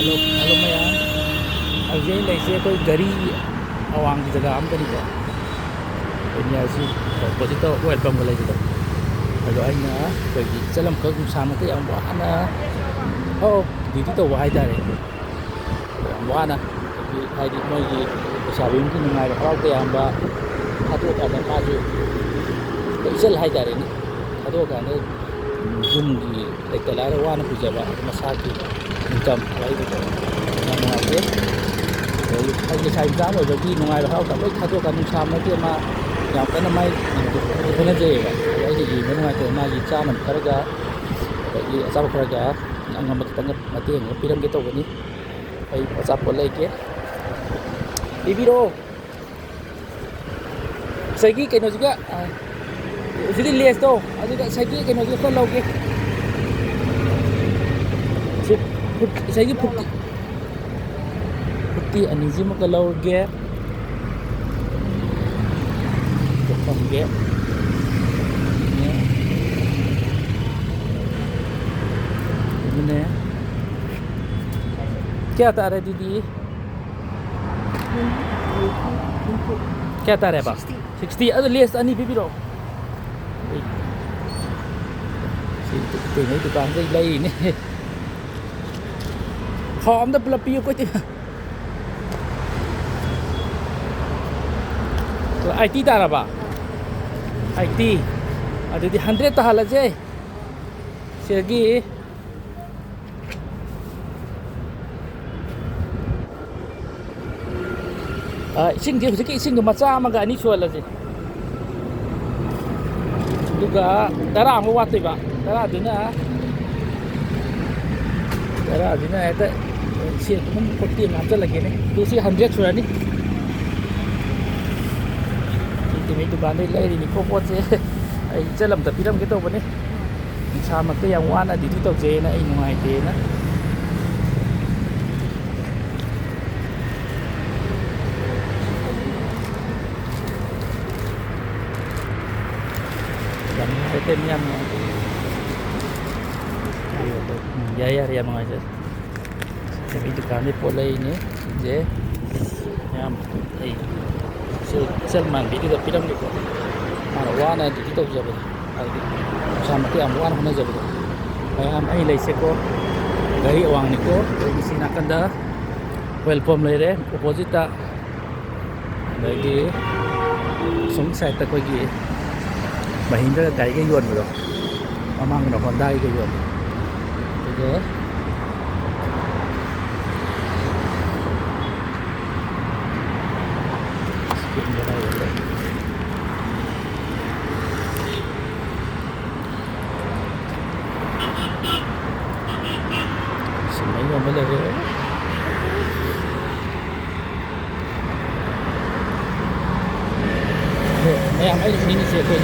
Hello maya. Hꯧꯖꯤꯛ ꯂꯩꯁꯦ ꯑꯩꯈꯣꯏ ꯒꯥꯔꯤ ꯑꯋꯥꯡꯒꯤ ꯖꯒꯥ ꯑꯃꯗꯅꯤꯀꯣ. ꯑꯩꯅꯁꯤ ꯑꯣꯄꯣꯖꯤꯠꯇ ꯑꯣꯏꯜ ꯄꯝꯒ ꯂꯩꯕꯗꯣ. ꯑꯗꯣ ꯑꯩꯅ ꯑꯩꯈꯣꯏꯒꯤ ꯆꯠꯂꯝꯈꯛ ꯅꯨꯡꯁꯥꯃꯛꯇ ꯌꯥꯝ ꯋꯥꯅ ꯗ꯭ꯌꯨꯇꯤ ꯇꯧꯕ ꯍꯥꯏꯇꯥꯔꯦ. ꯌꯥꯝ ꯋꯥꯅ ꯍꯥꯏꯗꯤ ꯃꯣꯏꯒꯤ ꯂꯩꯁꯥꯕꯤꯒꯤ ꯅꯨꯡꯉꯥꯏꯕ ꯍꯔꯥꯎ ꯇꯌꯥꯝꯕ ꯊꯥꯗꯣꯛꯑꯀꯥꯟꯗ ꯃꯥꯁꯨ ꯏꯆꯜ ꯍꯥꯏꯇꯥꯔꯦꯅꯦ. ꯊꯥꯗꯣꯛꯑꯀꯥꯟꯗ ꯌꯨꯝꯒꯤ ꯂꯩꯇ ꯂꯥꯏꯔ ꯋꯥꯅ ꯄꯨꯖꯕ ꯃꯁꯥꯒꯤ ꯏꯟꯀꯝ ꯂꯩꯕꯗꯣ ꯌꯥꯝ ꯅꯨꯡꯉꯥꯏꯇꯦ. ꯑꯩ ꯂꯩꯁꯥꯕꯤ ꯃꯆꯥ ꯑꯣꯏꯕꯒꯤ ꯅꯨꯡꯉꯥꯏꯕ ꯍꯔꯥꯎ ꯂꯣꯏ ꯊꯥꯗꯣꯛꯑꯀꯥꯟꯗ ꯅꯨꯡꯁꯥ ꯃꯔꯛꯇ ꯃꯥ ꯌꯥꯝ ꯀꯟꯅ ꯃꯥꯏ ꯍꯣꯠꯅꯖꯩꯑꯕ. ꯑꯗꯣ ꯑꯩꯅ ꯌꯦꯡꯕ ꯅꯨꯡꯉꯥꯏꯇꯦ. ꯃꯥꯒꯤ ꯆꯥꯅꯕ ꯈꯔꯒ ꯑꯗꯒꯤ ꯑꯆꯥꯄꯣꯠ ꯈꯔꯒ ꯑꯉꯝꯕ ꯈꯤꯇꯪ ꯃꯇꯦꯡ ꯑꯃ ꯄꯤꯔꯝꯒꯦ ꯇꯧꯕꯅꯤ. ꯑꯩ ꯑꯆꯥꯄꯣꯠ ꯂꯩꯒꯦ. ꯄꯤꯕꯤꯔꯣ. ꯉꯁꯥꯏꯒꯤ ꯀꯩꯅꯣꯁꯤꯒ ꯁꯤꯗꯤ ꯂꯦꯁꯇꯣ ꯑꯗꯨꯒ ꯉꯁꯥꯏꯒꯤ ꯀꯩꯅꯣꯁꯤꯒ ꯈꯔ ꯂꯧꯒꯦ. ꯉꯁꯥꯏꯒꯤ ꯐꯨꯠꯇꯤ ꯑꯅꯤꯁꯤꯃꯨꯛꯀ ꯂꯧꯔꯒꯦ. ꯊꯝꯒꯦ. Kaya tare didi? Kaya tare ba? 60. Ano list ani bibiro? Ito na ito kan say lay ni. Khom da pula piyo ko ti. IT tara ba? IT. Ado di 100 ta halaje. Segi ising di hujiki ising do macha amaga ani chualaje. Duga dara mo watoi ba. Dara dina eta si kum poti ngam cha lage ne. Tu si 100 surani. Ti mi dukan dai lai ni ko pot se ai chalam ta piram ke to bane. Sa mak te yang wana di ti to je na ai nungai te na. Tem yam ya mga sir. Sabi dukan ni po lay ni je yam ay selman dito da piram ko mara wana dito jabe adi sama ti am wana na jabe ayam ay lay se ko gari awang ni ko sinakan da welcome lay re opposite ta lagi song sai ta ko gi Mahindra cái yuan rồi mà mang nó còn đây cái yuan thế mấy người mới lên em ấy mình sẽ quên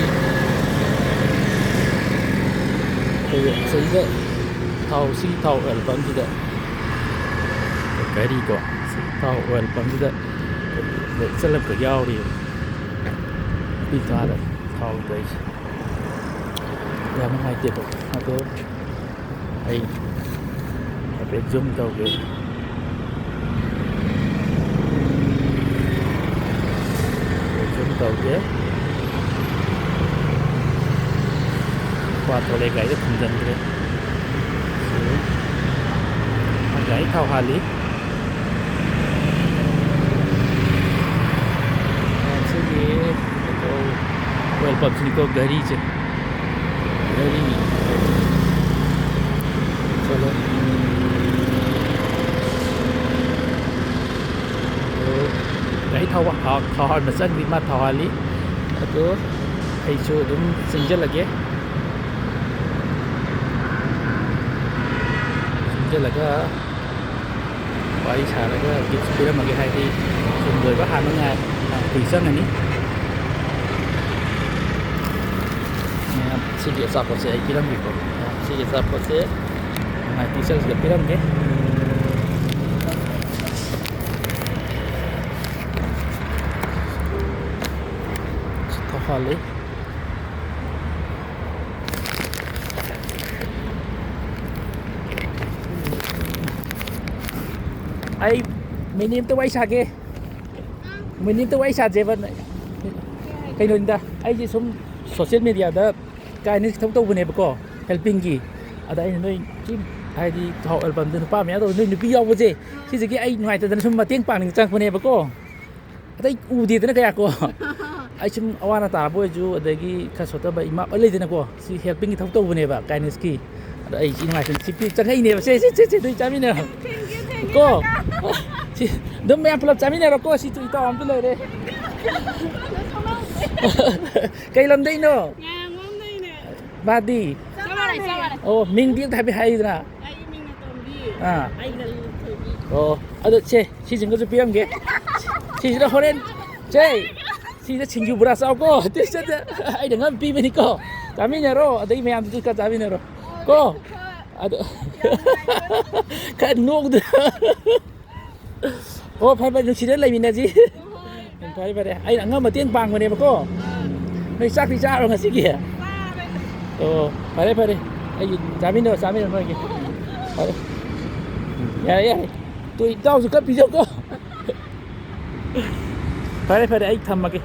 xây dựng thầu ở bên kia cái đi qua thầu ở bên kia để sẽ làm cái dao đi đi ra đấy thầu đấy làm hai tiệm atau ai apa zoom tau ke zoom tau ke qua thầu lấy cái không dần thế cái thầu hà lý sini atau welcome sini ko gari je gari chalo cái thầu mà dân bị mà thầu hà lý atau ai chu dum sinjal lagi laga wari saraga gift piramage haidi sumber ba hananga tuisan ani sige sapo se piram biko sige sapo se na tuisan se piram ge thahale ꯑꯩ minute ꯑꯝꯇ ꯋꯥꯔꯤ ꯁꯥꯒꯦ minute ꯑꯝꯇ ꯋꯥꯔꯤ ꯁꯥꯖꯦꯕ ꯀꯩꯅꯣꯅꯤꯗ ꯑꯩꯁꯦ ꯁꯨꯝ social ꯃꯦꯗꯤꯌꯥꯗ ꯀꯥꯏꯅꯦꯁ ꯊꯕꯛ ꯇꯧꯕꯅꯦꯕꯀꯣ ꯍꯦꯜꯄꯤꯡꯒꯤ ꯑꯗ ꯑꯩꯅ ꯅꯣꯏ ꯁꯤ ꯍꯥꯏꯗꯤ ꯊꯥꯎ ꯑꯦꯜꯕꯝꯗ ꯅꯨꯄꯥ ꯃꯌꯥꯝ ꯇꯧꯕ ꯅꯣꯏ ꯅꯨꯄꯤ ꯌꯥꯎꯕꯁꯦ ꯁꯤꯁꯤꯒꯤ ꯑꯩ ꯅꯨꯡꯉꯥꯏꯇꯗꯅ ꯁꯨꯝ ꯃꯇꯦꯡ ꯄꯥꯡꯅꯤꯡ ꯆꯪꯉꯛꯄꯅꯦꯕꯀோ ꯑꯇꯩ ꯎꯗꯦꯗꯅ ꯀꯌꯥ ꯀꯣ ꯑꯩ ꯁꯨꯝ ꯑꯋꯥ ꯑꯅꯥ ꯇꯥꯕ ꯑꯣꯏꯔꯁꯨ ꯑꯗꯒꯤ ꯈꯔ ꯁꯣꯠꯇꯕ ꯏꯃꯥ ꯂꯩꯗꯅꯀꯣ ꯁꯤ ꯍꯦꯜꯄꯤꯡꯒꯤ ꯊꯕꯛ ꯇꯧꯕꯅꯦꯕ ꯀꯥꯏꯅꯦꯁꯀꯤ ꯑꯗꯣ ꯑꯩ ꯁꯤ ꯅꯨꯡꯉꯥꯏꯇꯅ ꯁꯤ ꯆꯪꯉꯛꯏꯅꯦꯕ ꯁꯦ ꯅꯣꯏ ꯆꯥꯃꯤꯟꯅꯔꯣ ꯀꯣ ꯁꯤ ꯑꯗꯨꯝ ꯃꯌꯥꯝ ꯄꯨꯂꯞ ꯆꯥꯃꯤꯟꯅꯔꯣꯀꯣ ꯁꯤꯁꯨ ꯏꯇꯥꯎ ꯑꯝꯇ ꯂꯩꯔꯦ ꯀꯩ ꯂꯝꯗꯩꯅꯣ ꯃꯥꯗꯤ ꯑꯣ ꯃꯤꯡꯗꯤ ꯑꯝꯇ ꯍꯥꯏꯐꯦꯠ ꯍꯥꯏꯌꯨꯗꯅ ꯑꯥ ꯑꯣ ꯑꯗꯣ ꯁꯦ ꯁꯤꯁꯤꯡꯒꯁꯨ ꯄꯤꯔꯝꯒꯦ ꯁꯤꯁꯤꯗ ꯍꯣꯔꯦꯟ ꯁꯦ ꯁꯤꯗ ꯁꯤꯡꯖꯨ ꯕꯣꯔꯥ ꯆꯥꯎꯀꯣ ꯑꯩꯅ ꯉꯝ ꯄꯤꯕꯅꯤꯀꯣ ꯆꯥꯃꯤꯟꯅꯔꯣ ꯑꯗꯩ ꯃꯌꯥꯝꯗꯨꯁꯨ ꯈꯔ ꯆꯥꯃꯤꯟꯅꯔꯣ ꯀꯣ ꯑꯗꯣ ꯈꯔ ꯅꯣꯛꯗ ꯑꯣ ꯐꯔꯦ ꯐꯔꯦ ꯅꯨꯡꯁꯤꯅ ꯂꯩꯃꯤꯟꯅꯁꯤ ꯐꯔꯦ ꯐꯔꯦ ꯑꯩꯅ ꯑꯉꯝ ꯃꯇꯦꯡ ꯄꯥꯡꯕꯅꯦꯕꯀꯣ ꯅꯣꯏ ꯆꯥꯛꯇꯤ ꯆꯥꯔꯣ ꯉꯁꯤꯒꯤ ꯑꯣ ꯐꯔꯦ ꯐꯔꯦ ꯑꯩ ꯆꯥꯃꯤꯟꯅꯔꯣ ꯅꯣꯏꯒꯤ ꯐꯔꯦ ꯌꯥꯔꯦ ꯇꯨ ꯏꯇꯥꯎꯁꯨ ꯈꯔ ꯄꯤꯖꯧꯀꯣ ꯐꯔꯦ ꯐꯔꯦ ꯑꯩ ꯊꯝꯃꯒꯦ